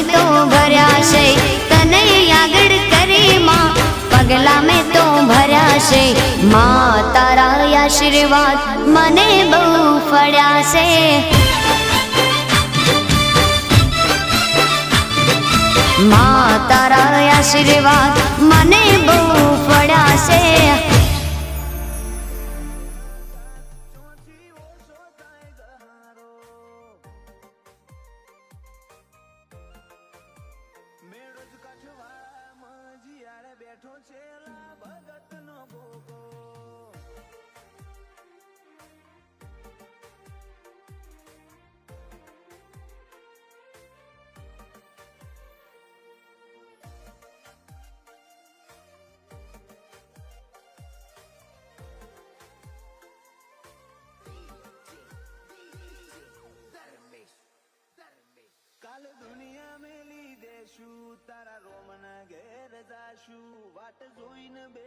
में तो भर्या छे तने आगळ करे मां पगला में तो भर्या छे मां तारा आशीर्वाद मने बहु फळ्या छे मां तारा आशीर्वाद मने बहु फळ्या छे काल दुनिया में ली देशू तारा रोमना घेर जाशू वाट जोईन बे